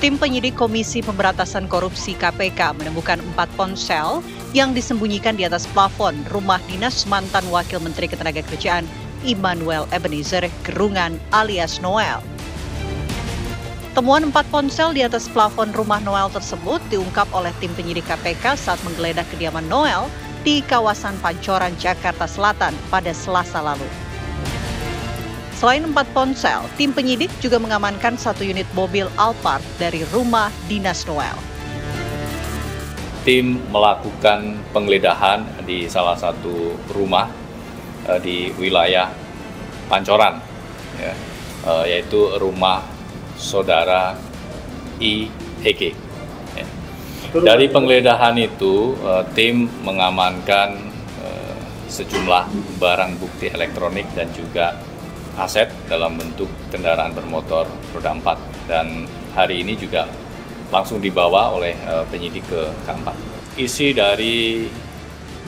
Tim penyidik Komisi Pemberantasan Korupsi KPK menemukan 4 ponsel yang disembunyikan di atas plafon rumah dinas mantan Wakil Menteri Ketenagakerjaan Immanuel Ebenezer Gerungan alias Noel. Temuan 4 ponsel di atas plafon rumah Noel tersebut diungkap oleh tim penyidik KPK saat menggeledah kediaman Noel di kawasan Pancoran, Jakarta Selatan pada Selasa lalu. Selain 4 ponsel, tim penyidik juga mengamankan 1 unit mobil Alphard dari rumah dinas Noel. Tim melakukan penggeledahan di salah satu rumah di wilayah Pancoran, ya, yaitu rumah saudara IHG. Ya. Dari penggeledahan itu, tim mengamankan sejumlah barang bukti elektronik dan juga aset dalam bentuk kendaraan bermotor roda 4, dan hari ini juga langsung dibawa oleh penyidik ke K4. Isi dari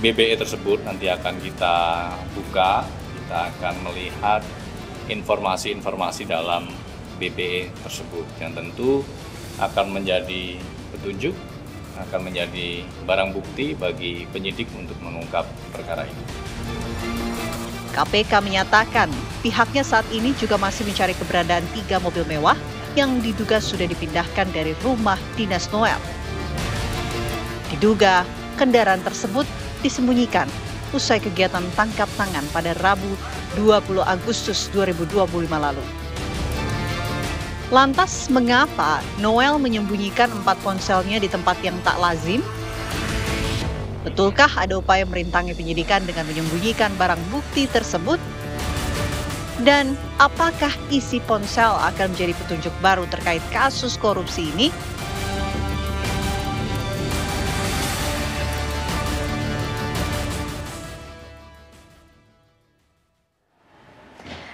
BBE tersebut nanti akan kita buka, kita akan melihat informasi-informasi dalam BBE tersebut yang tentu akan menjadi petunjuk, akan menjadi barang bukti bagi penyidik untuk mengungkap perkara ini. KPK menyatakan pihaknya saat ini juga masih mencari keberadaan 3 mobil mewah yang diduga sudah dipindahkan dari rumah dinas Noel. Diduga kendaraan tersebut disembunyikan usai kegiatan tangkap tangan pada Rabu 20 Agustus 2025 lalu. Lantas mengapa Noel menyembunyikan 4 ponselnya di tempat yang tak lazim? Betulkah ada upaya merintangi penyidikan dengan menyembunyikan barang bukti tersebut? Dan apakah isi ponsel akan menjadi petunjuk baru terkait kasus korupsi ini?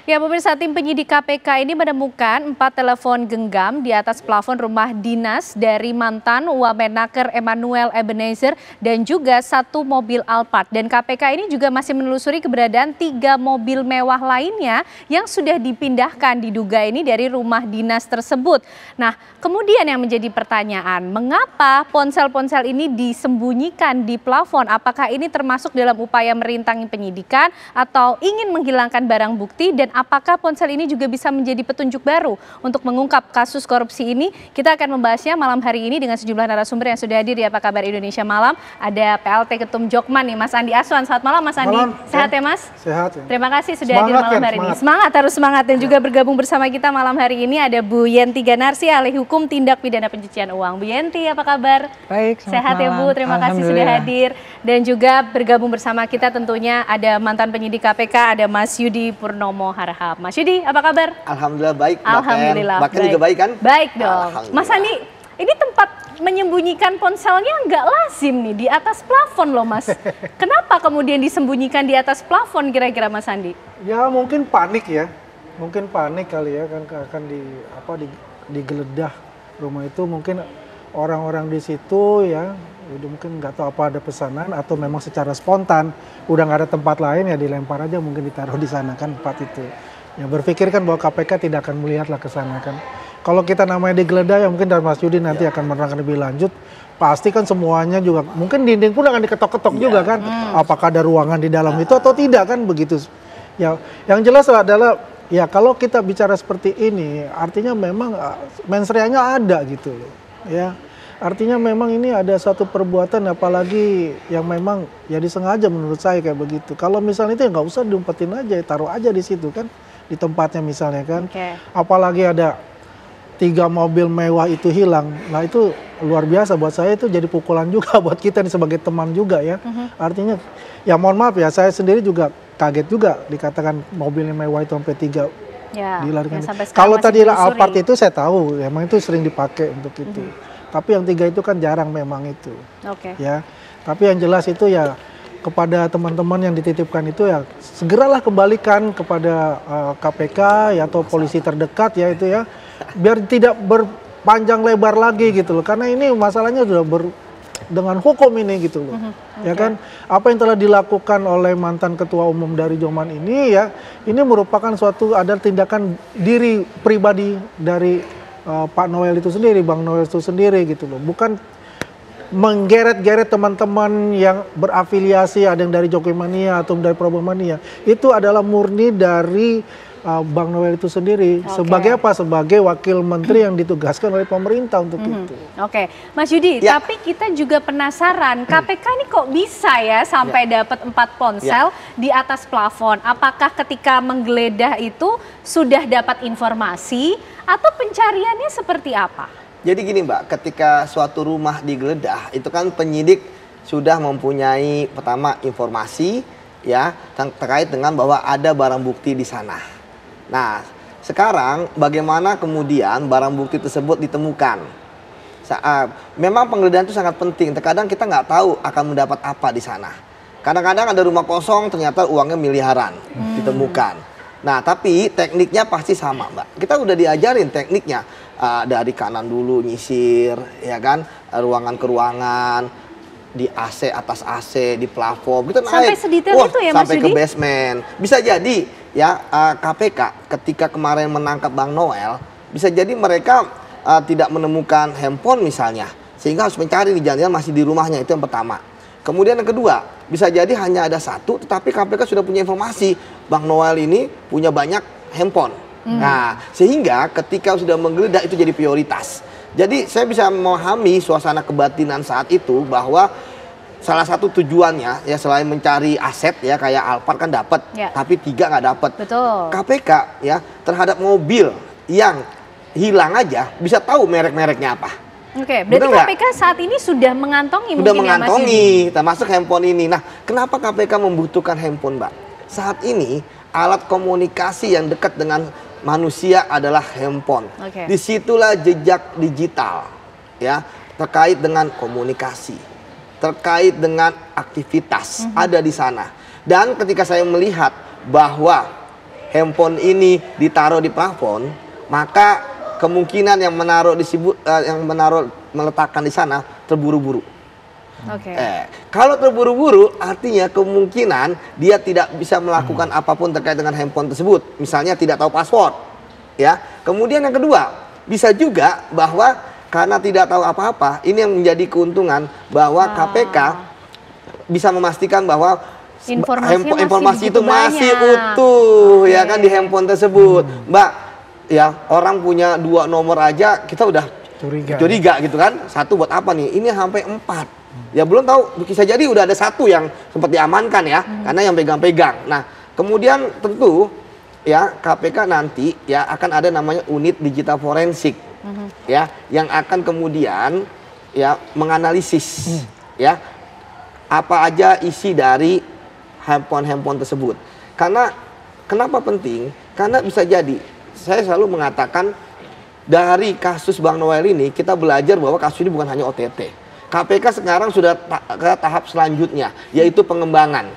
Ya, pemirsa, tim penyidik KPK ini menemukan 4 telepon genggam di atas plafon rumah dinas dari mantan Wamenaker Immanuel Ebenezer dan juga 1 mobil Alphard. Dan KPK ini juga masih menelusuri keberadaan 3 mobil mewah lainnya yang sudah dipindahkan diduga ini dari rumah dinas tersebut. Nah, kemudian yang menjadi pertanyaan, mengapa ponsel-ponsel ini disembunyikan di plafon? Apakah ini termasuk dalam upaya merintangi penyidikan atau ingin menghilangkan barang bukti, dan apakah ponsel ini juga bisa menjadi petunjuk baru untuk mengungkap kasus korupsi ini? Kita akan membahasnya malam hari ini dengan sejumlah narasumber yang sudah hadir di Apa Kabar Indonesia Malam. Ada PLT Ketum Jokman nih, Mas Andi Aswan. Selamat malam, Mas Andi. Malam, sehat ya, Mas? Sehat. Ya. Terima kasih sudah hadir malam hari ini. Semangat, harus semangat. Dan juga bergabung bersama kita malam hari ini ada Bu Yenti Ganarsi, ahli hukum tindak pidana pencucian uang. Bu Yenti, apa kabar? Baik, sehat ya Bu, terima kasih sudah hadir. Dan juga bergabung bersama kita tentunya ada mantan penyidik KPK, ada Mas Yudi Purnomo Harahap. Mas Yudi, apa kabar? Alhamdulillah baik. Alhamdulillah. Bahkan juga baik kan? Baik dong. Mas Andi, ini tempat menyembunyikan ponselnya nggak lazim nih di atas plafon loh, Mas. Kenapa kemudian disembunyikan di atas plafon kira-kira, Mas Andi? Ya mungkin panik ya, mungkin panik kali ya, kan akan digeledah rumah itu, mungkin orang-orang di situ ya udah mungkin nggak tahu apa ada pesanan atau memang secara spontan udah nggak ada tempat lain ya dilempar aja, mungkin ditaruh di sana kan tempat itu. Ya berpikir kan bahwa KPK tidak akan melihatlah ke sana kan. Kalau kita namanya digeledah ya mungkin dari Mas Yudi nanti akan menerangkan lebih lanjut. Pasti kan semuanya juga mungkin dinding pun akan diketok-ketok juga kan. Apakah ada ruangan di dalam itu atau tidak kan begitu. Ya yang jelas adalah ya kalau kita bicara seperti ini artinya memang mens reanya ada gitu loh. Ya. Artinya memang ini ada satu perbuatan apalagi yang memang ya disengaja menurut saya kayak begitu. Kalau misalnya itu ya nggak usah diumpetin aja, taruh aja di situ kan, di tempatnya misalnya kan. Apalagi ada 3 mobil mewah itu hilang, nah itu luar biasa buat saya, itu jadi pukulan juga buat kita nih sebagai teman juga ya. Artinya ya mohon maaf ya, saya sendiri juga kaget juga dikatakan mobilnya mewah itu sampai 3 dilarikan. Kalau tadi Alphard itu saya tahu, emang itu sering dipakai untuk itu. Tapi yang 3 itu kan jarang memang itu. Ya. Tapi yang jelas itu ya kepada teman-teman yang dititipkan itu ya segeralah kembalikan kepada KPK ya, atau polisi terdekat ya itu ya. Biar tidak berpanjang lebar lagi gitu loh. Karena ini masalahnya sudah dengan hukum ini gitu loh. Ya kan? Apa yang telah dilakukan oleh mantan ketua umum dari Joman ini ya, ini merupakan suatu ada tindakan diri pribadi dari Pak Noel itu sendiri, Bang Noel itu sendiri gitu loh. Bukan menggeret-geret teman-teman yang berafiliasi, ada yang dari Jokowi Mania atau dari Prabowo Mania. Itu adalah murni dari Bang Noel itu sendiri. Sebagai apa? Sebagai wakil menteri yang ditugaskan oleh pemerintah untuk itu. Oke, Mas Yudi, tapi kita juga penasaran, KPK ini kok bisa ya sampai dapat 4 ponsel di atas plafon? Apakah ketika menggeledah itu sudah dapat informasi atau pencariannya seperti apa? Jadi gini Mbak, ketika suatu rumah digeledah, itu kan penyidik sudah mempunyai pertama informasi ya terkait dengan bahwa ada barang bukti di sana. Nah, sekarang bagaimana kemudian barang bukti tersebut ditemukan? Memang penggeledahan itu sangat penting. Terkadang kita nggak tahu akan mendapat apa di sana. Kadang-kadang ada rumah kosong, ternyata uangnya miliaran ditemukan. Nah, tapi tekniknya pasti sama, Mbak. Kita udah diajarin tekniknya dari kanan dulu nyisir, ya kan, ruangan ke ruangan, di AC atas AC, di plafon, gitu naik. Sampai sedetail itu ya, Mas sampai Yudi? ke basement. Bisa jadi ya KPK ketika kemarin menangkap Bang Noel, bisa jadi mereka tidak menemukan handphone misalnya, sehingga harus mencari di jangan masih di rumahnya. Itu yang pertama. Kemudian yang kedua, bisa jadi hanya ada satu, tetapi KPK sudah punya informasi Bang Noel ini punya banyak handphone. Nah, sehingga ketika sudah menggeledah itu jadi prioritas. Jadi saya bisa memahami suasana kebatinan saat itu bahwa salah satu tujuannya ya selain mencari aset ya kayak Alphard kan dapat, tapi 3 nggak dapat. Betul. KPK ya terhadap mobil yang hilang aja bisa tahu merek-mereknya apa. Oke, berarti KPK saat ini sudah mengantongi sudah mungkin mengantongi, ya Mas Yudi? termasuk handphone ini. Nah, kenapa KPK membutuhkan handphone, Mbak? Saat ini alat komunikasi yang dekat dengan manusia adalah handphone. Disitulah jejak digital ya terkait dengan komunikasi, terkait dengan aktivitas ada di sana. Dan ketika saya melihat bahwa handphone ini ditaruh di plafon, maka kemungkinan yang meletakkan di sana terburu-buru. Kalau terburu-buru artinya kemungkinan dia tidak bisa melakukan apapun terkait dengan handphone tersebut. Misalnya tidak tahu password. Ya. Kemudian yang kedua, bisa juga bahwa karena tidak tahu apa-apa, ini yang menjadi keuntungan bahwa KPK bisa memastikan bahwa informasi itu masih utuh ya kan di handphone tersebut. Mbak, ya orang punya 2 nomor aja kita udah curiga gitu kan. 1 buat apa nih? Ini sampai 4. Ya belum tahu, bisa jadi udah ada 1 yang sempat diamankan ya, karena yang pegang-pegang. Nah, kemudian tentu ya KPK nanti ya akan ada namanya unit digital forensik ya, yang akan kemudian ya menganalisis ya apa aja isi dari handphone tersebut. Karena kenapa penting? Karena bisa jadi, saya selalu mengatakan dari kasus Bang Noel ini kita belajar bahwa kasus ini bukan hanya OTT. KPK sekarang sudah ke tahap selanjutnya, yaitu pengembangan.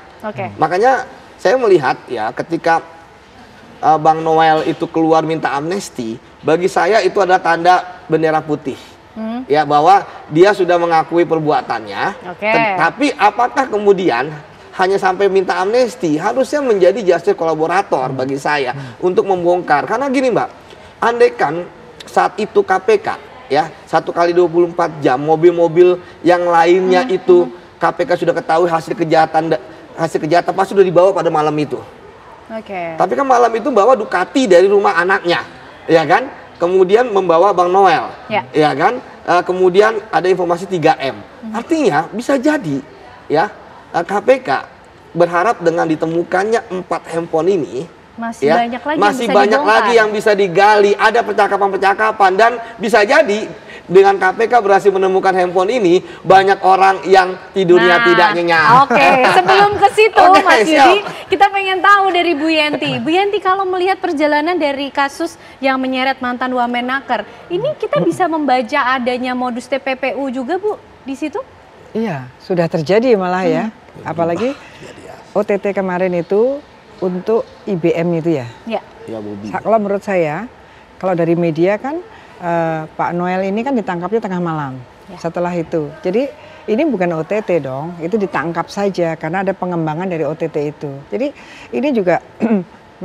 Makanya saya melihat ya ketika Bang Noel itu keluar minta amnesti, bagi saya itu adalah tanda bendera putih. Ya bahwa dia sudah mengakui perbuatannya. Tapi apakah kemudian hanya sampai minta amnesti? Harusnya menjadi justice kolaborator bagi saya untuk membongkar. Karena gini Mbak, andaikan saat itu KPK ya 1 kali 24 jam mobil-mobil yang lainnya itu KPK sudah ketahui hasil kejahatan pasti sudah dibawa pada malam itu. Tapi kan malam itu bawa Ducati dari rumah anaknya, ya kan? Kemudian membawa Bang Noel, ya kan? Kemudian ada informasi 3M. Artinya bisa jadi ya KPK berharap dengan ditemukannya 4 handphone ini masih banyak lagi yang bisa digali. Ada percakapan-percakapan dan bisa jadi dengan KPK berhasil menemukan handphone ini banyak orang yang tidurnya tidak nyenyak. Sebelum ke situ Mas Yudi, kita pengen tahu dari Bu Yenti. Bu Yenti, kalau melihat perjalanan dari kasus yang menyeret mantan Wamenaker, ini kita bisa membaca adanya modus TPPU juga Bu di situ? Iya, sudah terjadi malah ya. Apalagi OTT kemarin itu untuk IBM itu ya. Kalau menurut saya, kalau dari media kan Pak Noel ini kan ditangkapnya tengah malam. Setelah itu, jadi ini bukan OTT dong, itu ditangkap saja karena ada pengembangan dari OTT itu. Jadi ini juga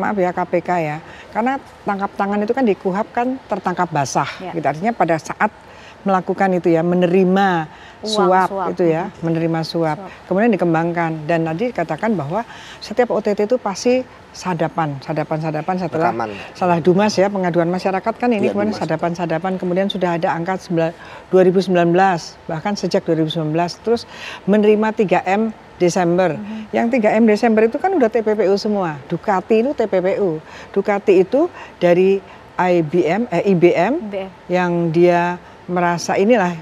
maaf ya KPK ya, karena tangkap tangan itu kan di KUHP kan tertangkap basah, gitu. Artinya pada saat melakukan itu ya, menerima suap itu ya, menerima suap. Kemudian dikembangkan dan tadi dikatakan bahwa setiap OTT itu pasti sadapan setelah salah dumas ya, pengaduan masyarakat kan ini kemudian sadapan, kemudian sudah ada angka 2019 bahkan sejak 2019 terus menerima 3M Desember. Yang 3M Desember itu kan udah TPPU semua. Ducati itu TPPU. Ducati itu dari IBM yang dia merasa inilah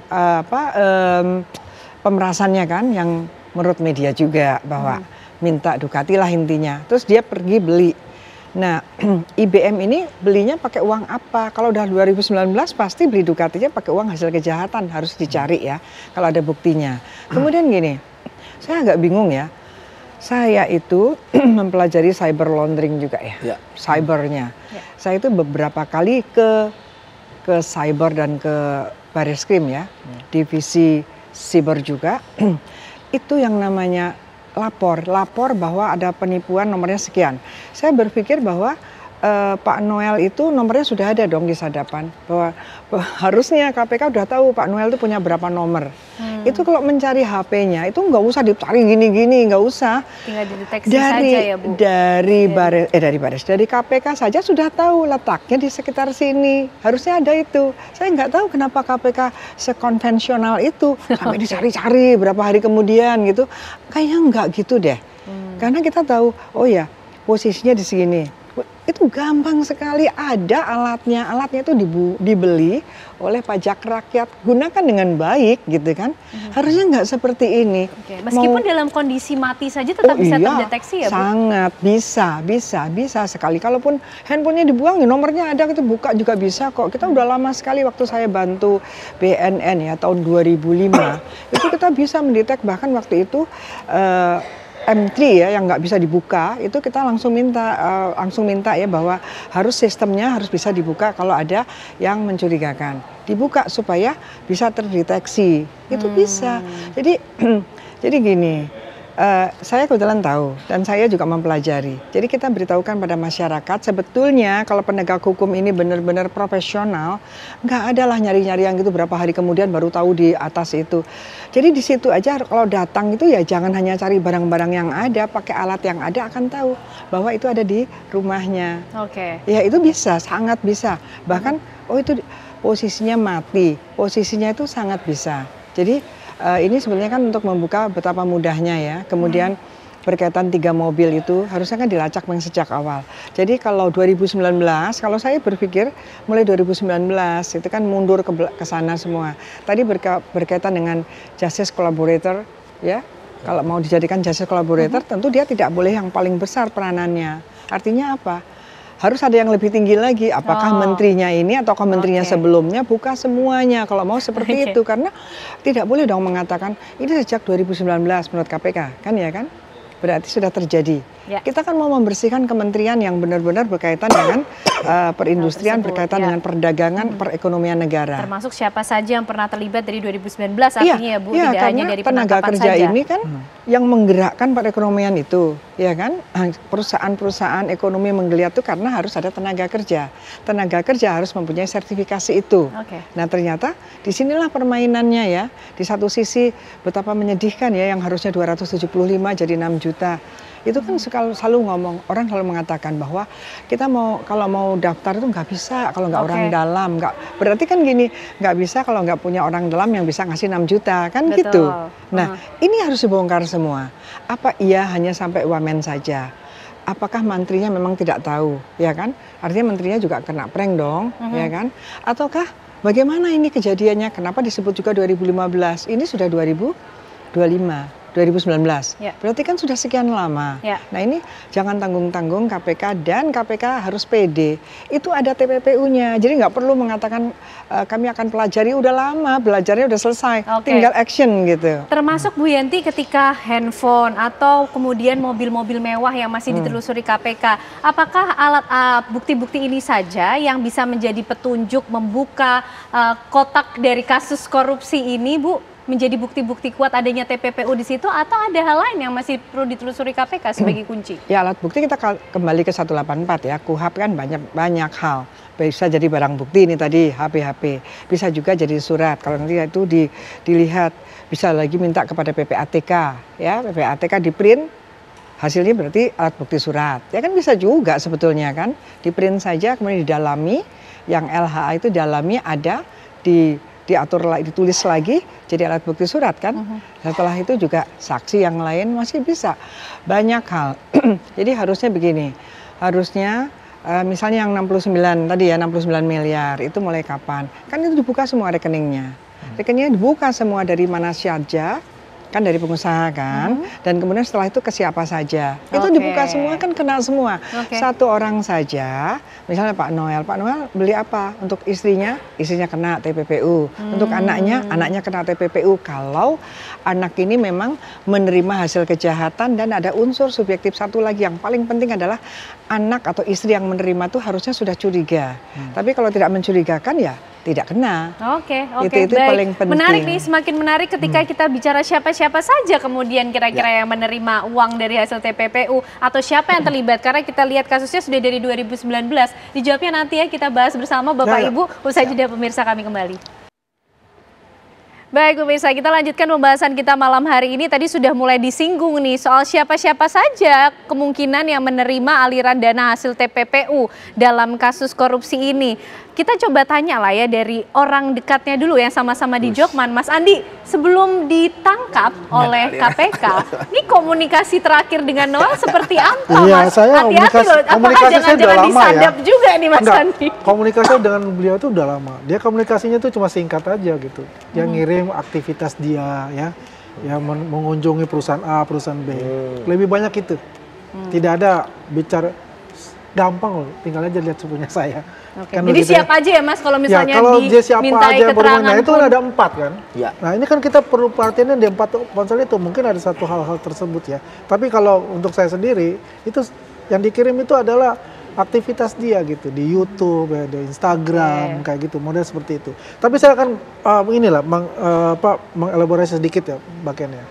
pemerasannya kan yang menurut media juga bahwa minta Ducati lah intinya. Terus dia pergi beli. Nah, IBM ini belinya pakai uang apa? Kalau udah 2019 pasti beli Ducatinya pakai uang hasil kejahatan, harus dicari ya kalau ada buktinya. Kemudian gini, saya agak bingung ya. Saya itu mempelajari cyber laundering juga ya. Cybernya. Saya itu beberapa kali ke cyber dan ke Bareskrim ya, divisi siber juga. Itu yang namanya lapor bahwa ada penipuan nomornya sekian. Saya berpikir bahwa Pak Noel itu nomornya sudah ada dong di sadapan, bahwa harusnya KPK udah tahu Pak Noel itu punya berapa nomor. Itu kalau mencari HP-nya itu nggak usah dicari gini-gini, nggak usah. Tinggal dideteksi saja ya Bu. Dari KPK saja sudah tahu letaknya di sekitar sini. Harusnya ada itu. Saya nggak tahu kenapa KPK sekonvensional itu sampai dicari-cari berapa hari kemudian gitu. Kayaknya nggak gitu deh. Karena kita tahu, oh ya posisinya di sini. Itu gampang sekali, ada alatnya itu dibeli oleh pajak rakyat, gunakan dengan baik gitu kan. Harusnya nggak seperti ini. Meskipun dalam kondisi mati saja tetap bisa terdeteksi ya Bu? Sangat bisa sekali. Kalaupun handphonenya dibuang, nomornya ada, kita buka juga bisa kok. Kita udah lama sekali waktu saya bantu BNN ya tahun 2005, itu kita bisa mendetek bahkan waktu itu M3 ya yang nggak bisa dibuka, itu kita langsung minta ya bahwa harus sistemnya harus bisa dibuka kalau ada yang mencurigakan, dibuka supaya bisa terdeteksi. Itu bisa. Jadi gini, saya kebetulan tahu dan saya juga mempelajari. Jadi kita beritahukan pada masyarakat sebetulnya kalau penegak hukum ini benar-benar profesional, nggak ada lah nyari-nyari yang gitu berapa hari kemudian baru tahu di atas itu. Jadi di situ aja kalau datang itu ya jangan hanya cari barang-barang yang ada, pakai alat yang ada akan tahu bahwa itu ada di rumahnya. Ya itu bisa, sangat bisa. Bahkan itu posisinya mati, posisinya itu sangat bisa. Jadi ini sebenarnya kan untuk membuka betapa mudahnya ya. Kemudian berkaitan 3 mobil itu harusnya kan dilacak sejak awal. Jadi kalau 2019, kalau saya berpikir mulai 2019 itu kan mundur ke sana semua. Tadi berkaitan dengan justice collaborator ya. Kalau mau dijadikan justice collaborator tentu dia tidak boleh yang paling besar peranannya. Artinya apa? Harus ada yang lebih tinggi lagi, apakah menterinya ini ataukah menterinya sebelumnya, buka semuanya kalau mau seperti itu. Karena tidak boleh dong mengatakan ini sejak 2019 menurut KPK, kan ya kan? Berarti sudah terjadi. Kita kan mau membersihkan kementerian yang benar-benar berkaitan dengan perindustrian, berkaitan dengan perdagangan, perekonomian negara. Termasuk siapa saja yang pernah terlibat dari 2019 artinya ya Bu, tidak hanya dari tenaga kerja saja. Ini kan yang menggerakkan perekonomian itu, ya kan? Perusahaan-perusahaan ekonomi menggeliat itu karena harus ada tenaga kerja. Tenaga kerja harus mempunyai sertifikasi itu. Nah ternyata disinilah permainannya ya. Di satu sisi betapa menyedihkan ya yang harusnya 275 jadi 6 juta. Itu kan selalu ngomong, orang selalu mengatakan bahwa kita kalau mau daftar itu nggak bisa kalau nggak orang dalam, berarti kan gini, nggak bisa kalau nggak punya orang dalam yang bisa ngasih 6 juta kan gitu. Nah ini harus dibongkar semua. Apa iya hanya sampai wamen saja? Apakah menterinya memang tidak tahu, ya kan? Artinya menterinya juga kena prank dong, ya kan? Ataukah bagaimana ini kejadiannya? Kenapa disebut juga 2015? Ini sudah 2019. Berarti kan sudah sekian lama. Nah ini jangan tanggung-tanggung KPK dan KPK harus pede. Itu ada TPPU-nya. Jadi nggak perlu mengatakan kami akan pelajari, udah lama, belajarnya udah selesai. Tinggal action gitu. Termasuk Bu Yenti ketika handphone atau kemudian mobil-mobil mewah yang masih ditelusuri KPK. Apakah alat bukti-bukti ini saja yang bisa menjadi petunjuk membuka kotak dari kasus korupsi ini Bu? menjadi bukti-bukti kuat adanya TPPU di situ, atau ada hal lain yang masih perlu ditelusuri KPK sebagai kunci? Ya, alat bukti kita kembali ke 184 ya. KUHP kan banyak hal. Bisa jadi barang bukti ini tadi HP, bisa juga jadi surat. Kalau nanti itu dilihat, bisa lagi minta kepada PPATK ya, PPATK di print, hasilnya berarti alat bukti surat. Ya kan bisa juga sebetulnya kan, di print saja kemudian didalami, yang LHA itu dalami ada diatur ditulis lagi jadi alat bukti surat kan. Setelah itu juga saksi yang lain masih bisa banyak hal. Jadi harusnya begini, harusnya misalnya yang 69 tadi ya, 69 miliar itu mulai kapan? Kan itu dibuka semua rekeningnya. Rekeningnya dibuka semua dari mana saja, kan dari pengusaha kan, dan kemudian setelah itu ke siapa saja. Itu dibuka semua, kan kena semua. Satu orang saja, misalnya Pak Noel beli apa? Untuk istrinya kena TPPU. Untuk anaknya kena TPPU. Kalau anak ini memang menerima hasil kejahatan dan ada unsur subjektif satu lagi yang paling penting adalah anak atau istri yang menerima itu harusnya sudah curiga. Tapi kalau tidak mencurigakan ya tidak kena. Oke. Itu paling penting. Menarik nih, semakin menarik ketika kita bicara siapa-siapa saja kemudian kira-kira yang menerima uang dari hasil TPPU atau siapa yang terlibat, karena kita lihat kasusnya sudah dari 2019. Dijawabnya nanti ya, kita bahas bersama Bapak Ibu usai jeda. Pemirsa, kami kembali. Baik pemirsa, kita lanjutkan pembahasan kita malam hari ini. Tadi sudah mulai disinggung nih soal siapa-siapa saja kemungkinan yang menerima aliran dana hasil TPPU dalam kasus korupsi ini. Kita coba tanya lah ya dari orang dekatnya dulu yang sama-sama di Jokman. Mas Andi, sebelum ditangkap oleh KPK, ini komunikasi terakhir dengan Noel seperti apa, Mas? Hati-hati loh, apakah jangan-jangan disadap juga nih Mas Andi? Komunikasi dengan beliau itu udah lama. Dia komunikasinya tuh cuma singkat aja gitu. Dia ngirim aktivitas dia ya mengunjungi perusahaan A, perusahaan B. Lebih banyak itu. Tidak ada bicara, gampang loh, tinggal aja lihat punya saya. Kan jadi siap aja ya Mas kalau misalnya kalau dia siapa dimintai aja keterangan. Itu kan ada 4 kan. Ya. Nah ini kan kita perlu perhatiannya di 4 ponsel itu, mungkin ada satu hal-hal tersebut ya. Tapi kalau untuk saya sendiri itu yang dikirim itu adalah aktivitas dia gitu di YouTube, ya, di Instagram kayak gitu, model seperti itu. Tapi saya akan mengelaborasi sedikit ya bagiannya.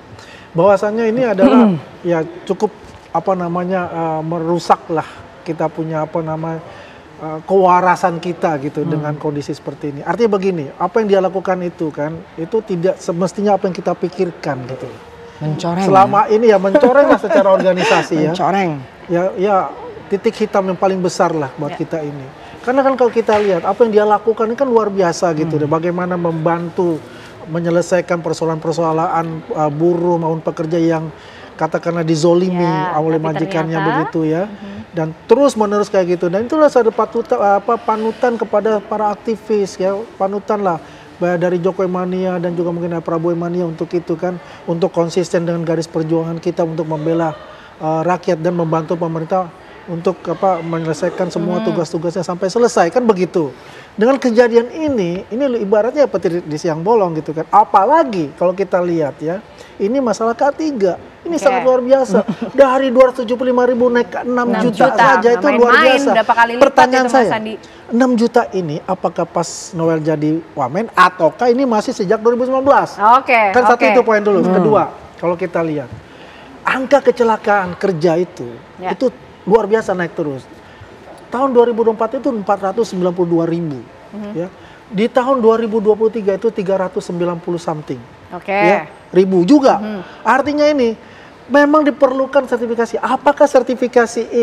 Bahwasannya ini adalah ya cukup merusak lah kita punya kewarasan kita gitu dengan kondisi seperti ini. Artinya begini, apa yang dia lakukan itu kan, itu tidak semestinya apa yang kita pikirkan gitu. Mencoreng. Selama ini ya mencoreng lah secara organisasi ya. Mencoreng. Ya titik hitam yang paling besar lah buat kita ini. Karena kan kalau kita lihat apa yang dia lakukan ini kan luar biasa gitu. Bagaimana membantu menyelesaikan persoalan-persoalan buruh maupun pekerja yang katakanlah dizolimi oleh majikannya begitu ya. Dan terus menerus kayak gitu. Dan itulah ada panutan kepada para aktivis ya, panutan lah dari Jokowi Mania dan juga mungkin Prabowo Mania untuk itu kan, untuk konsisten dengan garis perjuangan kita untuk membela rakyat dan membantu pemerintah untuk menyelesaikan semua tugas-tugasnya sampai selesai kan begitu. Dengan kejadian ini ibaratnya petir di siang bolong gitu kan. Apalagi kalau kita lihat ya, ini masalah K3. Ini sangat luar biasa. Dari 275.000 naik ke 6 juta saja itu luar biasa. Pertanyaan saya, 6 juta ini apakah pas Noel jadi wamen ataukah ini masih sejak 2019? Kan satu itu poin dulu. Kedua, kalau kita lihat angka kecelakaan kerja itu luar biasa naik terus. Tahun 2024 itu 492.000 ya. Di tahun 2023 itu 390 something. Ya, ribu juga. Artinya ini memang diperlukan sertifikasi. Apakah sertifikasi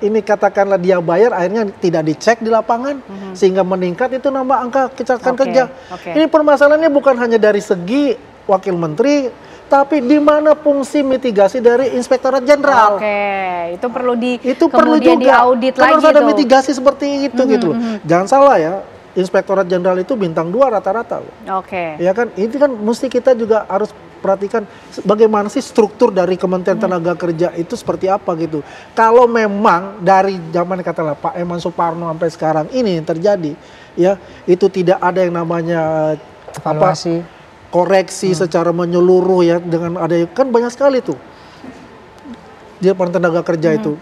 ini katakanlah dia bayar akhirnya tidak dicek di lapangan sehingga meningkat itu nama angka kecelakaan kerja. Ini permasalahannya bukan hanya dari segi wakil menteri, tapi di mana fungsi mitigasi dari Inspektorat Jenderal. Itu perlu juga diaudit lagi. Harus ada mitigasi seperti itu gitu loh. Jangan salah ya, Inspektorat Jenderal itu bintang 2 rata-rata loh. Ya kan, ini kan mesti kita juga harus perhatikan bagaimana sih struktur dari Kementerian Tenaga Kerja itu seperti apa gitu. Kalau memang dari zaman katakanlah Pak Eman Suparno sampai sekarang ini yang terjadi ya, itu tidak ada yang namanya evaluasi, koreksi secara menyeluruh ya, dengan ada kan banyak sekali tuh dia Tenaga Kerja itu.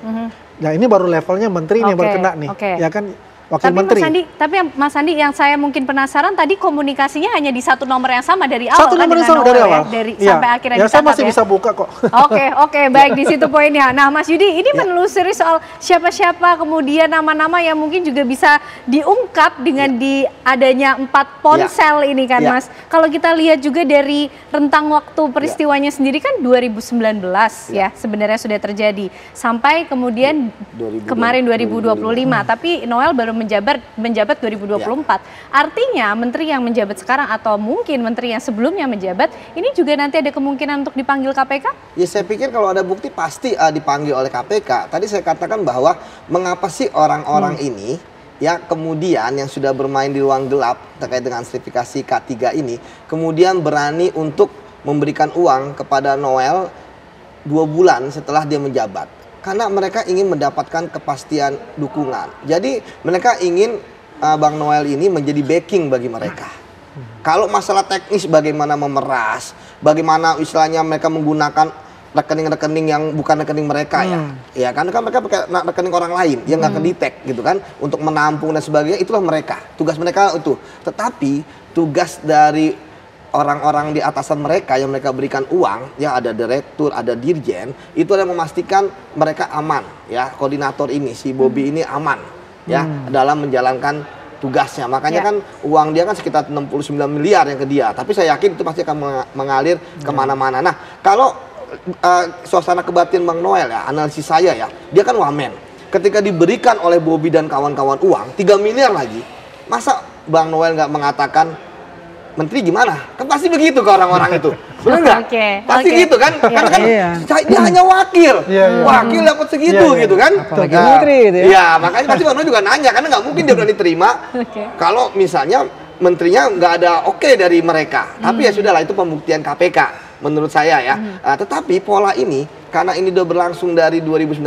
Nah ini baru levelnya menteri ini baru kena nih, ya kan. wakil menteri. Tapi Mas Andi yang saya mungkin penasaran tadi komunikasinya hanya di satu nomor yang sama dari awal. Satu nomor yang sama dari awal. Sampai akhirnya ditangkap. Saya masih bisa buka kok. Oke, baik, di situ poinnya. Nah, Mas Yudi, ini menelusuri soal siapa-siapa kemudian nama-nama yang mungkin juga bisa diungkap dengan adanya 4 ponsel ini kan, Mas. Kalau kita lihat juga dari rentang waktu peristiwanya sendiri kan 2019 ya sebenarnya sudah terjadi sampai kemudian kemarin 2025, tapi Noel baru menjabat 2024. Artinya menteri yang menjabat sekarang atau mungkin menteri yang sebelumnya menjabat ini juga nanti ada kemungkinan untuk dipanggil KPK? Ya saya pikir kalau ada bukti pasti dipanggil oleh KPK. Tadi saya katakan bahwa mengapa sih orang-orang ini ya kemudian yang sudah bermain di ruang gelap terkait dengan sertifikasi K3 ini kemudian berani untuk memberikan uang kepada Noel 2 bulan setelah dia menjabat. Karena mereka ingin mendapatkan kepastian dukungan. Jadi mereka ingin Bang Noel ini menjadi backing bagi mereka. Kalau masalah teknis bagaimana memeras, bagaimana istilahnya mereka menggunakan rekening-rekening yang bukan rekening mereka ya kan mereka pakai rekening orang lain yang nggak kedetek gitu kan untuk menampung dan sebagainya, itulah mereka, tugas mereka itu. Tetapi tugas dari orang-orang di atasan mereka yang mereka berikan uang, ya ada direktur, ada dirjen, itu adalah memastikan mereka aman, ya koordinator ini si Bobby ini aman, ya dalam menjalankan tugasnya. Makanya kan uang dia kan sekitar 69 miliar yang ke dia, tapi saya yakin itu pasti akan mengalir kemana-mana. Nah kalau suasana kebatinan Bang Noel ya, analisis saya ya, dia kan wamen. Ketika diberikan oleh Bobby dan kawan-kawan uang 3 miliar lagi, masa Bang Noel nggak mengatakan menteri gimana? Kan pasti begitu ke orang-orang itu. Benar nggak? Pasti gitu kan? Karena kan dia hanya wakil. Wakil dapat segitu gitu kan? Apalagi menteri gitu ya. Iya, makanya pasti Bang Noel juga nanya. Karena nggak mungkin dia berani terima kalau misalnya menterinya nggak ada oke dari mereka. Tapi ya sudahlah, itu pembuktian KPK menurut saya ya. Tetapi pola ini, karena ini udah berlangsung dari 2019,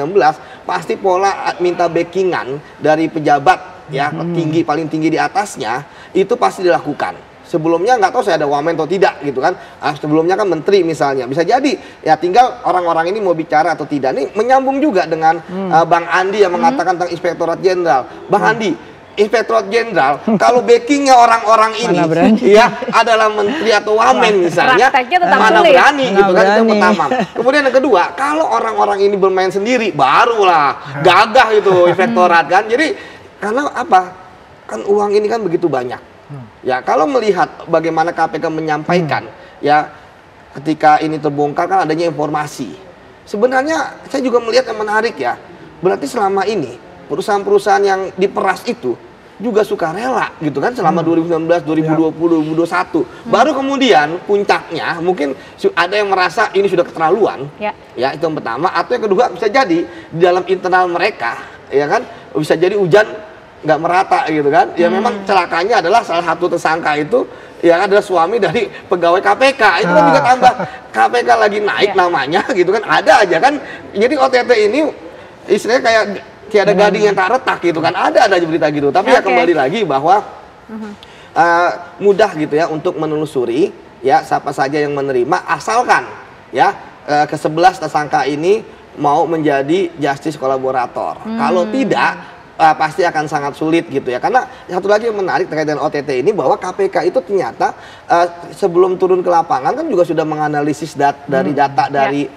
pasti pola minta backingan dari pejabat ya, paling tinggi di atasnya, itu pasti dilakukan. Sebelumnya nggak tahu saya ada wamen atau tidak gitu kan. Sebelumnya kan menteri misalnya. Bisa jadi ya tinggal orang-orang ini mau bicara atau tidak. Ini menyambung juga dengan Bang Andi yang mengatakan tentang Inspektorat Jenderal. Bang Andi, Inspektorat Jenderal kalau backingnya orang-orang ini ya adalah menteri atau wamen misalnya, mana berani gitu kan. Itu yang pertama. Kemudian yang kedua, kalau orang-orang ini bermain sendiri barulah gagah itu Inspektorat kan. Jadi karena apa? Kan uang ini kan begitu banyak. Ya kalau melihat bagaimana KPK menyampaikan ya ketika ini terbongkar kan adanya informasi. Sebenarnya saya juga melihat yang menarik ya. Berarti selama ini perusahaan-perusahaan yang diperas itu juga sukarela gitu kan selama 2019, 2020, 2021. Baru kemudian puncaknya mungkin ada yang merasa ini sudah keterlaluan. Ya itu yang pertama. Atau yang kedua bisa jadi di dalam internal mereka ya kan bisa jadi hujan nggak merata gitu kan. Ya memang celakanya adalah salah satu tersangka itu ya adalah suami dari pegawai KPK. Itu kan juga tambah KPK lagi naik namanya gitu kan, ada aja kan. Jadi OTT ini istilahnya kayak ada gading yang tak retak gitu kan, ada berita gitu. Tapi ya kembali lagi bahwa mudah gitu ya untuk menelusuri ya siapa saja yang menerima, asalkan ya ke-11 tersangka ini mau menjadi justice kolaborator. Kalau tidak pasti akan sangat sulit gitu ya. Karena satu lagi yang menarik terkait dengan OTT ini, bahwa KPK itu ternyata sebelum turun ke lapangan kan juga sudah menganalisis dari data dari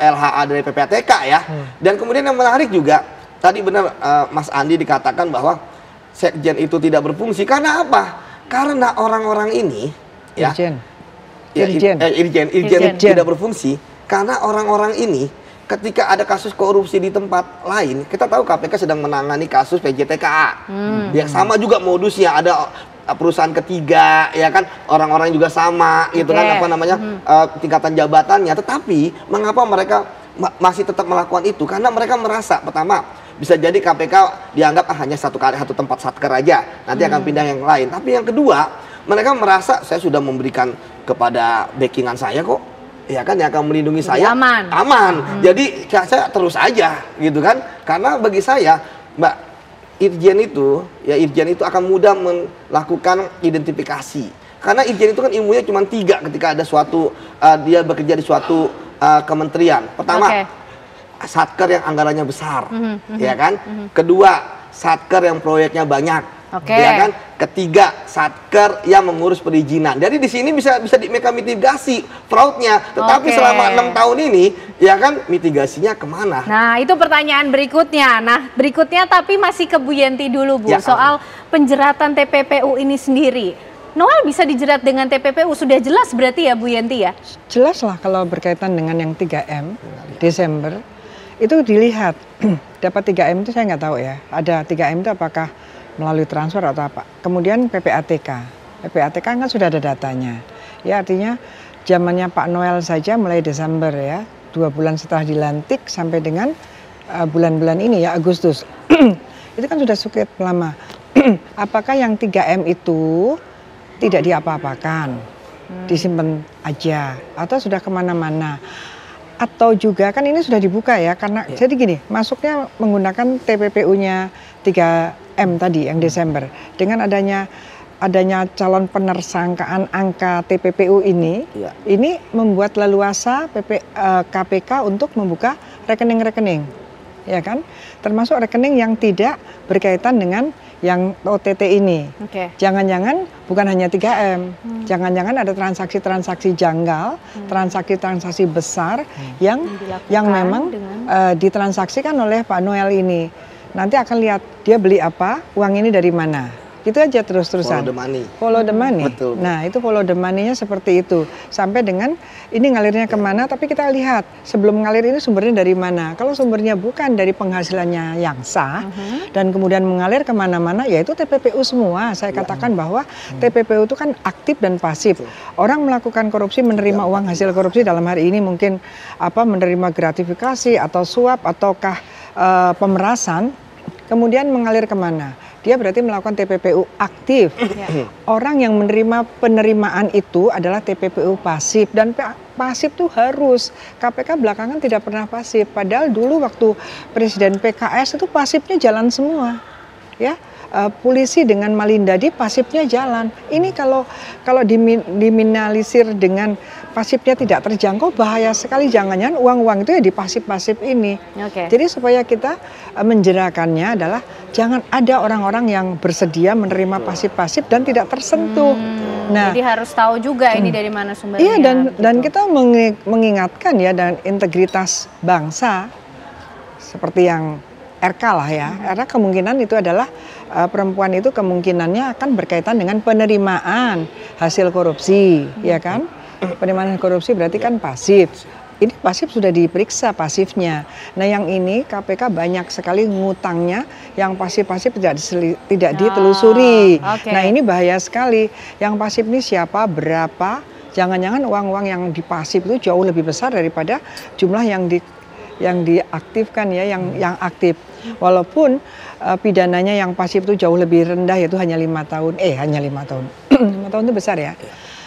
LHA dari PPATK ya. Dan kemudian yang menarik juga tadi benar Mas Andi dikatakan bahwa sekjen itu tidak berfungsi. Karena apa? Karena orang-orang ini Irjen tidak berfungsi karena orang-orang ini ketika ada kasus korupsi di tempat lain, kita tahu KPK sedang menangani kasus PJTKA. Yang sama juga modusnya, ada perusahaan ketiga, ya kan, orang-orang juga sama, gitu kan, apa namanya, tingkatan jabatannya. Tetapi mengapa mereka masih tetap melakukan itu? Karena mereka merasa, pertama, bisa jadi KPK dianggap hanya satu tempat satker aja, nanti akan pindah yang lain. Tapi yang kedua, mereka merasa saya sudah memberikan kepada backingan saya kok. Ya kan, yang akan melindungi saya aman. Jadi saya terus aja gitu kan. Karena bagi saya Mbak, Irjen itu akan mudah melakukan identifikasi. Karena Irjen itu kan ilmunya cuma 3 ketika ada suatu dia bekerja di suatu kementerian. Pertama, satker yang anggarannya besar, ya kan. Kedua, satker yang proyeknya banyak. Oke. Ya kan? Ketiga, satker yang mengurus perizinan. Jadi di sini bisa mereka mitigasi fraudnya. Tetapi selama 6 tahun ini, ya kan, mitigasinya kemana? Nah, itu pertanyaan berikutnya. Nah, berikutnya tapi masih ke Bu Yenti dulu, Bu. Ya, soal penjeratan TPPU ini sendiri. Noel bisa dijerat dengan TPPU, sudah jelas berarti ya Bu Yenti ya? Jelas lah kalau berkaitan dengan yang 3M Desember, itu dilihat. Dapat 3M itu saya nggak tahu ya. Ada 3M itu apakah melalui transfer atau apa. Kemudian PPATK. PPATK kan sudah ada datanya. Ya artinya zamannya Pak Noel saja mulai Desember ya. 2 bulan setelah dilantik sampai dengan bulan-bulan ini ya Agustus. Itu kan sudah cukup lama. Apakah yang 3M itu tidak diapa-apakan? Disimpan aja atau sudah kemana-mana? Atau juga kan ini sudah dibuka ya karena jadi gini, masuknya menggunakan TPPU-nya 3M tadi yang Desember. Dengan adanya calon penersangkaan angka TPPU ini membuat leluasa KPK untuk membuka rekening-rekening. Ya kan? Termasuk rekening yang tidak berkaitan dengan yang OTT ini. Jangan-jangan bukan hanya 3M, jangan-jangan ada transaksi-transaksi janggal, transaksi-transaksi besar yang memang ditransaksikan oleh Pak Noel ini. Nanti akan lihat dia beli apa, uang ini dari mana. Itu aja terus-terusan. Follow the money. Follow the money. Betul. Nah itu follow the money-nya seperti itu. Sampai dengan ini ngalirnya kemana, tapi kita lihat sebelum ngalir ini sumbernya dari mana. Kalau sumbernya bukan dari penghasilannya yang sah, dan kemudian mengalir kemana-mana, yaitu TPPU semua. Saya katakan bahwa TPPU itu kan aktif dan pasif. Orang melakukan korupsi, menerima uang hasil korupsi dalam hari ini mungkin menerima gratifikasi atau suap ataukah pemerasan, kemudian mengalir kemana? Dia berarti melakukan TPPU aktif. Orang yang menerima penerimaan itu adalah TPPU pasif, dan pasif tuh harus. KPK belakangan tidak pernah pasif. Padahal dulu waktu Presiden PKS itu pasifnya jalan semua. Ya, polisi dengan Malindadi pasifnya jalan. Ini kalau diminimalisir dengan pasifnya tidak terjangkau, bahaya sekali. Jangan-jangan uang-uang itu ya di pasif-pasif ini. Jadi supaya kita menjerakannya adalah jangan ada orang-orang yang bersedia menerima pasif-pasif dan tidak tersentuh. Nah, jadi harus tahu juga ini dari mana sumbernya. Iya, dan kita mengingatkan ya, dan integritas bangsa seperti yang RK lah ya. Karena kemungkinan itu adalah perempuan itu kemungkinannya akan berkaitan dengan penerimaan hasil korupsi, ya kan? Penerimaan korupsi berarti kan pasif. Ini pasif sudah diperiksa pasifnya. Nah yang ini KPK banyak sekali ngutangnya yang pasif-pasif tidak ditelusuri. Nah ini bahaya sekali. Yang pasif ini siapa, berapa? Jangan-jangan uang-uang yang di pasif itu jauh lebih besar daripada jumlah yang diaktifkan ya, yang aktif. Walaupun pidananya yang pasif itu jauh lebih rendah, yaitu hanya 5 tahun. Hanya 5 tahun. 5 tahun itu besar ya.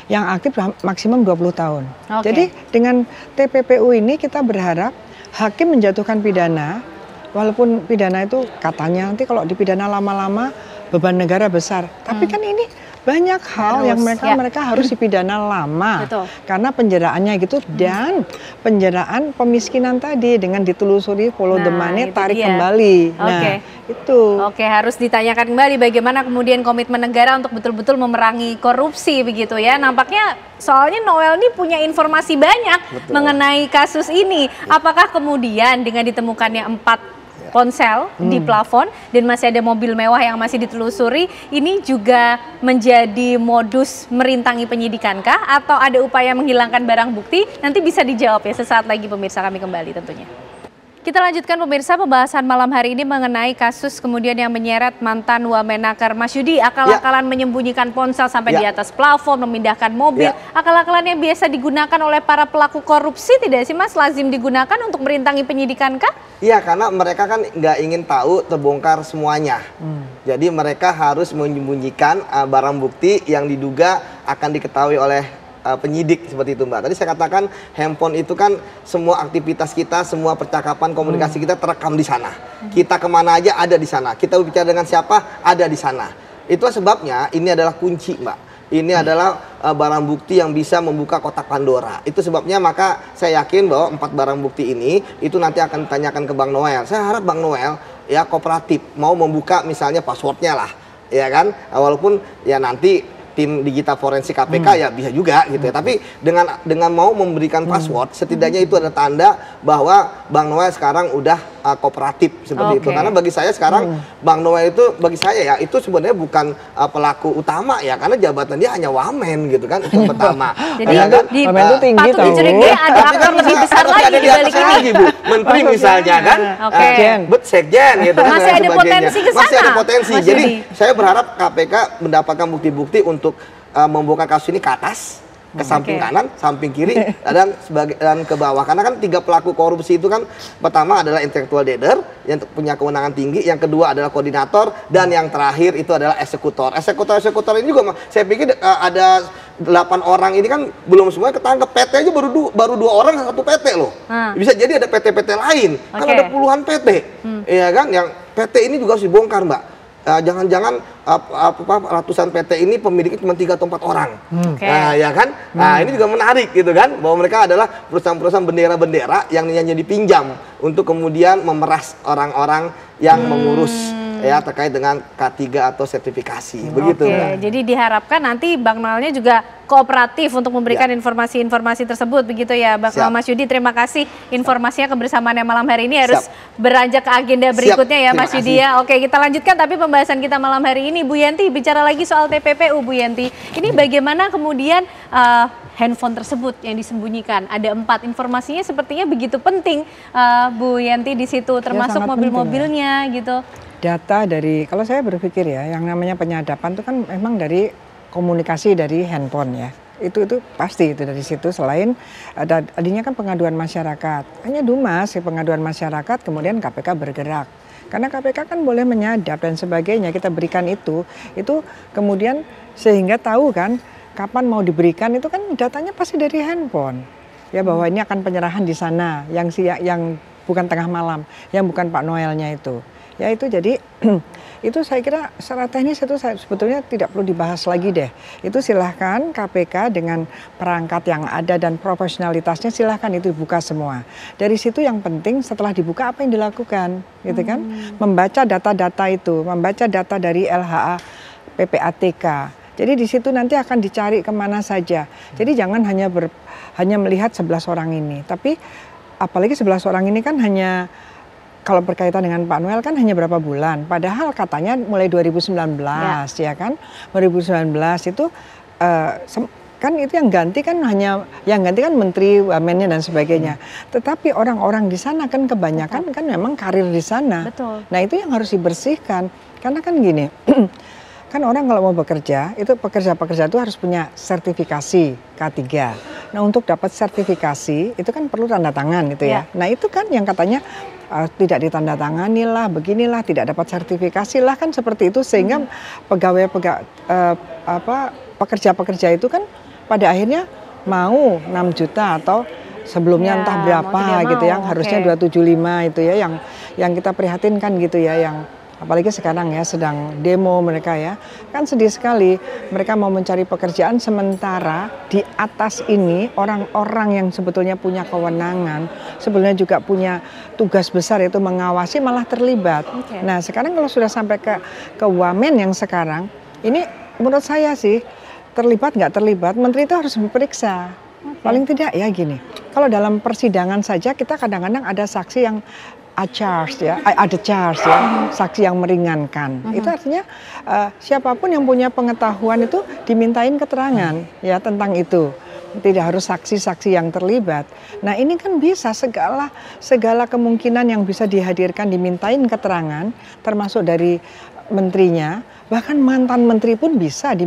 Yang aktif maksimum 20 tahun. Jadi dengan TPPU ini kita berharap hakim menjatuhkan pidana, walaupun pidana itu katanya nanti kalau dipidana lama-lama beban negara besar. Tapi kan ini banyak hal yang mereka harus dipidana lama. Karena penjaraannya gitu, dan penjaraan pemiskinan tadi dengan ditelusuri follow the money, tarik kembali. Nah, itu. Harus ditanyakan kembali bagaimana kemudian komitmen negara untuk betul-betul memerangi korupsi begitu ya. Nampaknya soalnya Noel ini punya informasi banyak mengenai kasus ini. Apakah kemudian dengan ditemukannya 4 ponsel di plafon dan masih ada mobil mewah yang masih ditelusuri, ini juga menjadi modus merintangi penyidikan kah? Atau ada upaya menghilangkan barang bukti? Nanti bisa dijawab ya sesaat lagi pemirsa, kami kembali tentunya. Kita lanjutkan pemirsa pembahasan malam hari ini mengenai kasus kemudian yang menyeret mantan Wamenaker Mas Yudi, akal-akalan menyembunyikan ponsel sampai di atas plafon, memindahkan mobil, akal-akalan yang biasa digunakan oleh para pelaku korupsi tidak sih Mas, lazim digunakan untuk merintangi penyidikan kah? Iya, karena mereka kan nggak ingin tahu terbongkar semuanya. Jadi mereka harus menyembunyikan barang bukti yang diduga akan diketahui oleh penyidik, seperti itu Mbak. Tadi saya katakan handphone itu kan semua aktivitas kita, semua percakapan komunikasi kita terekam di sana. Kita kemana aja ada di sana. Kita bicara dengan siapa ada di sana. Itulah sebabnya ini adalah kunci Mbak. ini adalah barang bukti yang bisa membuka kotak Pandora. Itu sebabnya maka saya yakin bahwa 4 barang bukti ini itu nanti akan ditanyakan ke Bang Noel. Saya harap Bang Noel ya kooperatif mau membuka misalnya passwordnya lah, ya kan? Walaupun ya nanti tim digital forensik KPK ya bisa juga gitu ya. Tapi dengan mau memberikan password, setidaknya itu ada tanda bahwa Bang Noel sekarang udah kooperatif seperti itu. Karena bagi saya sekarang Bang Noel itu bagi saya ya itu sebenarnya bukan pelaku utama ya, karena jabatan dia hanya wamen gitu kan, itu yang pertama. Jadi ya kan? Wamen itu tinggi tahu. Dicurigai ada aktor lebih besar lagi di balik ini. Bu, menteri misalnya kan, sekjen gitu kan. Masih ada potensi ke sana. Masih ada potensi. Jadi saya berharap KPK mendapatkan bukti-bukti untuk membuka kasus ini ke atas, ke samping kanan, samping kiri, dan ke bawah. Karena kan 3 pelaku korupsi itu kan, pertama adalah intellectual leader yang punya kewenangan tinggi, yang kedua adalah koordinator, dan yang terakhir itu adalah eksekutor. Eksekutor ini juga saya pikir ada 8 orang ini kan belum semuanya ketangkep. PT aja baru 2 orang 1 PT loh. Bisa jadi ada PT-PT lain. Kan ada puluhan PT. Iya kan, yang PT ini juga harus dibongkar, Mbak. Jangan-jangan ratusan PT ini pemiliknya cuma 3 atau 4 orang. Nah, ya kan? Nah, ini juga menarik gitu kan, bahwa mereka adalah perusahaan-perusahaan bendera-bendera yang hanya dipinjam untuk kemudian memeras orang-orang yang mengurus ya terkait dengan K3 atau sertifikasi. Begitu. Jadi diharapkan nanti Bang Noelnya juga kooperatif untuk memberikan informasi-informasi tersebut, begitu ya Bang Mas Yudi. Terima kasih informasinya, kebersamaannya malam hari ini harus beranjak ke agenda berikutnya ya Mas Yudi ya. Oke, kita lanjutkan tapi pembahasan kita malam hari ini. Bu Yenti, bicara lagi soal TPPU Bu Yenti. Ini bagaimana kemudian handphone tersebut yang disembunyikan? Ada 4, informasinya sepertinya begitu penting Bu Yenti di situ, termasuk mobil-mobilnya gitu. Data dari, kalau saya berpikir ya, yang namanya penyadapan itu kan memang dari komunikasi dari handphone ya. Itu pasti itu dari situ. Selain tadinya kan pengaduan masyarakat, hanya Dumas pengaduan masyarakat, kemudian KPK bergerak. Karena KPK kan boleh menyadap dan sebagainya, kita berikan itu kemudian sehingga tahu kan kapan mau diberikan, itu kan datanya pasti dari handphone. Ya bahwa ini akan penyerahan di sana, yang bukan tengah malam, yang bukan Pak Noelnya itu. Ya itu jadi itu saya kira secara teknis itu sebetulnya tidak perlu dibahas lagi deh. Itu silahkan KPK dengan perangkat yang ada dan profesionalitasnya silahkan itu dibuka semua. Dari situ yang penting setelah dibuka apa yang dilakukan, gitu kan? Membaca data-data itu, membaca data dari LHA, PPATK. Jadi di situ nanti akan dicari kemana saja. Jadi jangan hanya melihat 11 orang ini, tapi apalagi 11 orang ini kan hanya kalau berkaitan dengan Pak Noel kan hanya berapa bulan, padahal katanya mulai 2019 ya kan, 2019 itu kan itu yang ganti kan menteri, wamennya dan sebagainya. Tetapi orang-orang di sana kan kebanyakan kan memang karir di sana. Betul. Nah itu yang harus dibersihkan, karena kan gini, kan orang kalau mau bekerja itu pekerja-pekerja itu harus punya sertifikasi K3. Nah untuk dapat sertifikasi itu kan perlu tanda tangan gitu ya. Nah itu kan yang katanya tidak ditandatangani lah, beginilah, tidak dapat sertifikasi lah kan seperti itu, sehingga pekerja-pekerja itu kan pada akhirnya mau 6 juta atau sebelumnya entah berapa gitu yang harusnya 275 itu ya yang kita prihatinkan gitu ya, yang apalagi sekarang ya sedang demo mereka ya, kan sedih sekali mereka mau mencari pekerjaan sementara di atas ini orang-orang yang sebetulnya punya kewenangan, sebetulnya juga punya tugas besar yaitu mengawasi malah terlibat. Nah sekarang kalau sudah sampai ke wamen yang sekarang ini menurut saya sih terlibat nggak terlibat, menteri itu harus diperiksa. Paling tidak ya gini, kalau dalam persidangan saja kita kadang-kadang ada saksi yang ada charge ya, saksi yang meringankan. Itu artinya siapapun yang punya pengetahuan itu dimintain keterangan ya tentang itu. Tidak harus saksi-saksi yang terlibat. Nah ini kan bisa segala kemungkinan yang bisa dihadirkan dimintain keterangan, termasuk dari menterinya, bahkan mantan menteri pun bisa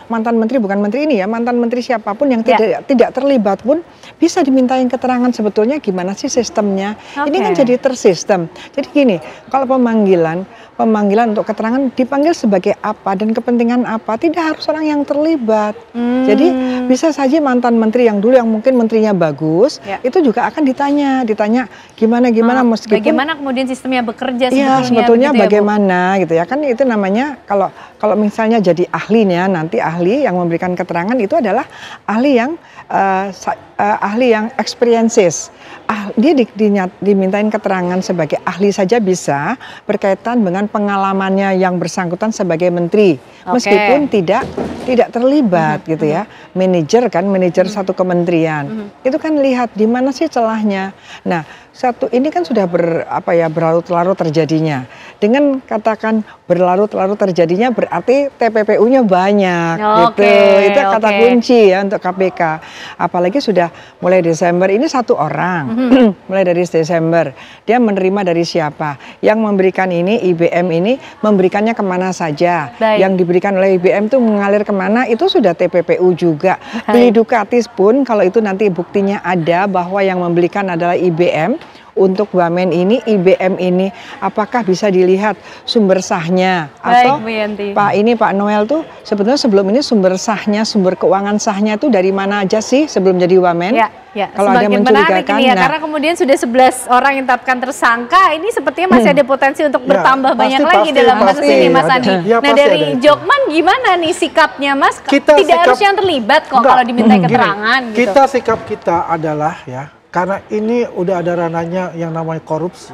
mantan menteri bukan menteri ini ya, mantan menteri siapapun yang tidak terlibat pun bisa dimintain keterangan sebetulnya gimana sih sistemnya. Ini kan jadi tersistem. Jadi gini, kalau pemanggilan untuk keterangan dipanggil sebagai apa dan kepentingan apa, tidak harus orang yang terlibat. Jadi bisa saja mantan menteri yang dulu yang mungkin menterinya bagus, itu juga akan ditanya gimana meskipun bagaimana kemudian sistemnya bekerja sebetulnya bagaimana gitu ya, kan itu namanya kalau kalau misalnya jadi ahlinya, nanti ahli yang memberikan keterangan itu adalah ahli yang experiences. Dia dimintain keterangan sebagai ahli saja bisa berkaitan dengan pengalamannya yang bersangkutan sebagai menteri, meskipun tidak terlibat gitu ya. Manajer satu kementerian. Itu kan lihat di mana sih celahnya. Nah, ini kan sudah berlarut-larut terjadinya. Dengan katakan berlarut-larut terjadinya berarti TPPU-nya banyak gitu. Itu kata kunci ya untuk KPK. Apalagi sudah mulai Desember ini satu orang. Mulai dari Desember dia menerima dari siapa? Yang memberikan ini IBM ini memberikannya kemana saja? Yang diberikan oleh IBM itu mengalir kemana? Itu sudah TPPU juga. Beli Ducatis pun kalau itu nanti buktinya ada bahwa yang membelikan adalah IBM. Untuk Wamen ini, IBM ini, apakah bisa dilihat sumber sahnya? Atau Pak Noel tuh sebetulnya sebelum ini sumber sahnya, sumber keuangan sahnya itu dari mana aja sih sebelum jadi Wamen? Ya, kalau ada mencurigakan, ini ya, karena kemudian sudah 11 orang yang ditetapkan tersangka, ini sepertinya masih ada potensi untuk bertambah banyak lagi dalam kasus ini, Mas Andi. Nah, dari Jokman gimana nih sikapnya, Mas? Tidak harus yang terlibat kok kalau diminta keterangan. Sikap kita adalah ya, karena ini udah ada ranahnya yang namanya korupsi,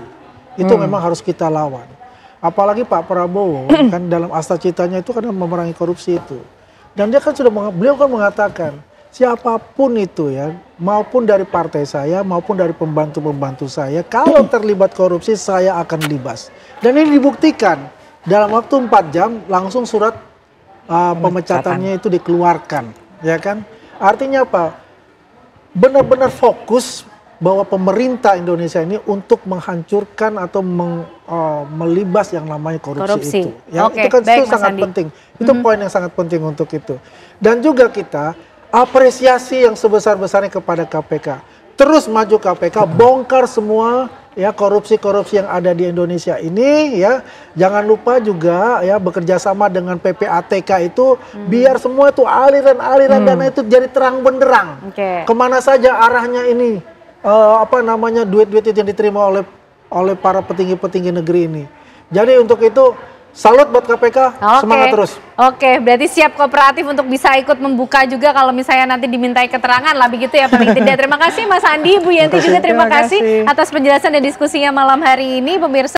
itu memang harus kita lawan. Apalagi Pak Prabowo kan dalam asta-citanya itu kan memerangi korupsi itu. Dan dia kan beliau kan mengatakan siapapun itu ya, maupun dari partai saya maupun dari pembantu-pembantu saya, kalau terlibat korupsi saya akan libas. Dan ini dibuktikan dalam waktu 4 jam langsung surat pemecatannya itu dikeluarkan, ya kan? Artinya apa? Benar-benar fokus bahwa pemerintah Indonesia ini untuk menghancurkan atau melibas yang namanya korupsi. Itu. Ya, itu kan itu sangat penting. Itu poin yang sangat penting untuk itu. Dan juga kita apresiasi yang sebesar-besarnya kepada KPK. Terus maju KPK, bongkar semua ya korupsi-korupsi yang ada di Indonesia ini ya. Jangan lupa juga ya bekerja sama dengan PPATK itu biar semua itu aliran-aliran dana itu jadi terang benderang. Kemana saja arahnya ini duit-duit itu yang diterima oleh para petinggi-petinggi negeri ini. Jadi untuk itu salut buat KPK, semangat terus. Berarti siap kooperatif untuk bisa ikut membuka juga kalau misalnya nanti dimintai keterangan lah begitu ya paling tidak. Terima kasih Mas Andi, Bu Yenti juga terima kasih atas penjelasan dan diskusinya malam hari ini pemirsa.